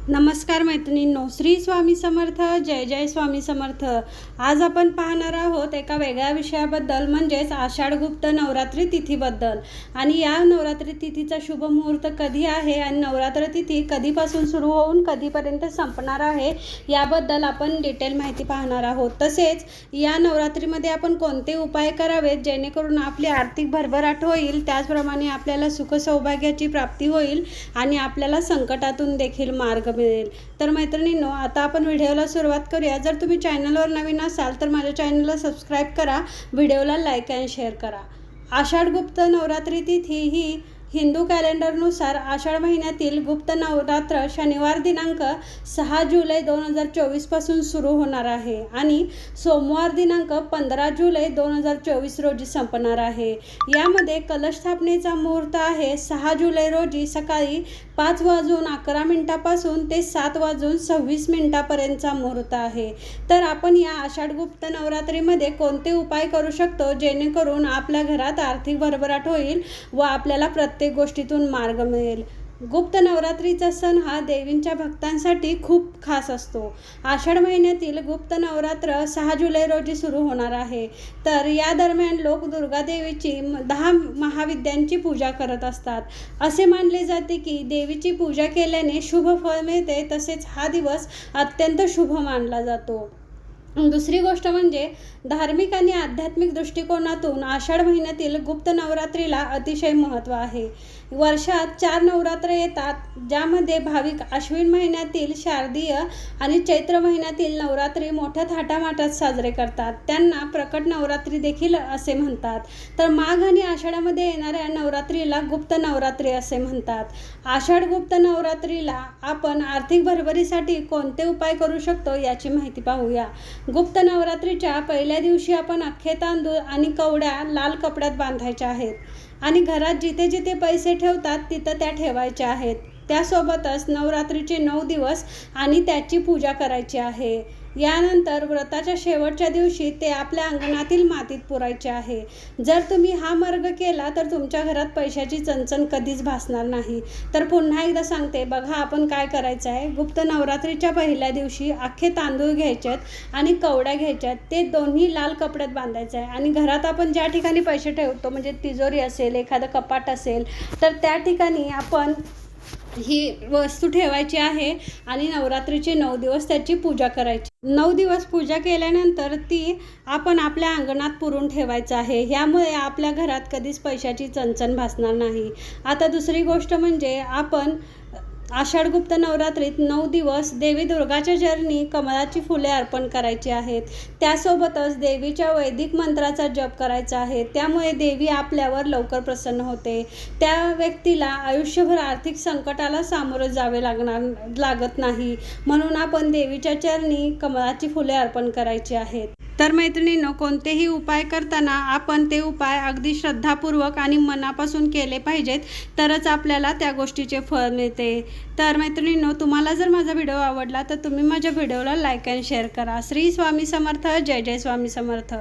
नमस्कार मैत्रिणींनो, श्री स्वामी समर्थ. जय जय स्वामी समर्थ. आज आपण पाहणार आहोत एका वेगळ्या विषयाबद्दल, म्हणजेच आषाढ गुप्त नवरात्री तिथीबद्दल. आणि या नवरात्री तिथीचा शुभ मुहूर्त कधी आहे आणि नवरात्र तिथी कधीपासून सुरू होऊन कधीपर्यंत संपणार आहे याबद्दल आपण डिटेल माहिती पाहणार आहोत. तसेच या नवरात्रीमध्ये आपण कोणते उपाय करावेत जेणेकरून आपली आर्थिक भरभराट होईल, त्याचप्रमाणे आपल्याला सुख सौभाग्याची प्राप्ती होईल आणि आपल्याला संकटातून देखील मार्ग मिळेल. तर मैत्रिणींनो, आता आपण व्हिडिओला सुरुवात करूया. जर तुम्ही चॅनलवर नवीन असाल तर माझ्या चॅनलला सबस्क्राईब करा, व्हिडिओला लाईक आणि शेअर करा. आषाढ गुप्त नवरात्री तिथी ही हिंदू कॅलेंडरनुसार आषाढ महिन्यातील गुप्त नवरात्र शनिवार दिनांक 6 जुलै 2024 पासून सुरू होणार आहे आणि सोमवार दिनांक 15 जुलै 2024 रोजी संपणार आहे. यामध्ये कलश स्थापनेचा मुहूर्त आहे 6 जुलै रोजी सकाळी 5:11 पासून ते 7:26 पर्यंतचा मुहूर्त आहे. तर आपण या आषाढ गुप्त नवरात्रीमध्ये कोणते उपाय करू शकतो जेणेकरून आपल्या घरात आर्थिक भरभराट होईल व आपल्याला प्रत्येक गोष्टीतून मार्ग मिळेल. गुप्त नवरात्रीचा सण हा देवींच्या भक्तांसाठी खूप खास असतो. आषाढ महिन्यातील गुप्त नवरात्र 6 जुलै रोजी सुरू होणार आहे. तर या दरम्यान लोक दुर्गा देवीची 10 महाविद्यांची पूजा करत असतात. असे मानले जाते की देवीची पूजा केल्याने शुभ फळ मिळते, तसेच हा दिवस अत्यंत शुभ मानला जातो. दुसरी गोष्ट म्हणजे धार्मिक आणि आध्यात्मिक दृष्टिकोनातून आषाढ महिन्यातील गुप्त नवरात्रीला अतिशय महत्त्व आहे. वर्षात 4 नवरात्र येतात, ज्यामध्ये भाविक अश्विन महिन्यातील शारदीय आणि चैत्र महिन्यातील नवरात्री मोठ्या थाटामाटात साजरे करतात. त्यांना प्रकट नवरात्री देखील असे म्हणतात. तर माघ आणि आषाढामध्ये येणाऱ्या नवरात्रीला गुप्त नवरात्री असे म्हणतात. आषाढ गुप्त नवरात्रीला आपण आर्थिक भरभरीसाठी कोणते उपाय करू शकतो याची माहिती पाहूया. गुप्त नवरात्रीच्या पहिल्या दिवशी आपण अख्खे तांदूळ आणि कवड्या लाल कपड्यात बांधायच्या आहेत आणि घरात जिथे जिथे पैसे ठेवतात तिथं त्या ठेवायच्या आहेत. त्यासोबतच नवरात्रीचे 9 दिवस आणि त्याची पूजा करायची आहे. यानंतर व्रताच्या शेवटच्या दिवशी ते आपल्या अंगणातील मातीत पुरायचे आहे. जर तुम्ही हा मार्ग केला तर तुमच्या घरात पैशाची चणचण कधीच भासणार नाही. तर पुन्हा एकदा सांगते, बघा आपण काय करायचं आहे. गुप्त नवरात्रीच्या पहिल्या दिवशी अख्खे तांदूळ घ्यायचेत आणि कवड्या घ्यायच्यात, ते दोन्ही लाल कपड्यात बांधायचं आहे आणि घरात आपण ज्या ठिकाणी पैसे ठेवतो, म्हणजे तिजोरी असेल, एखादं कपाट असेल, तर त्या ठिकाणी आपण ही वस्तू ठेवायची आहे आणि नवरात्रीचे 9 दिवस त्याची पूजा करायची. 9 दिवस पूजा केल्यानंतर ती आपण आपल्या अंगणात पुरून ठेवायचं आहे. यामुळे आपल्या घरात कधीच पैशाची चणचण भासणार नाही. आता दुसरी गोष्ट म्हणजे आपण आषाढ गुप्त नवरात्रीत 9 दिवस देवी दुर्गाच्या चरणी कमळाची फुले अर्पण करायची आहेत. त्यासोबतच देवीच्या वैदिक मंत्राचा जप करायचा आहे. त्यामुळे देवी आपल्यावर लवकर प्रसन्न होते. त्या व्यक्तीला आयुष्यभर आर्थिक संकटाला सामोरे जावे लागत नाही. म्हणून आपण देवीच्या चरणी कमळाची फुले अर्पण करायची आहेत. तर मैत्रिणींनो, कोणतेही उपाय करताना आपण ते उपाय अगदी श्रद्धापूर्वक आणि मनापासून केले पाहिजेत, तरच आपल्याला त्या गोष्टीचे फळ मिळते. तर मैत्रिणींनो, तुम्हाला जर माझा व्हिडिओ आवडला तर तुम्ही माझ्या व्हिडिओला लाईक आणि शेअर करा. श्री स्वामी समर्थ. जय जय स्वामी समर्थ.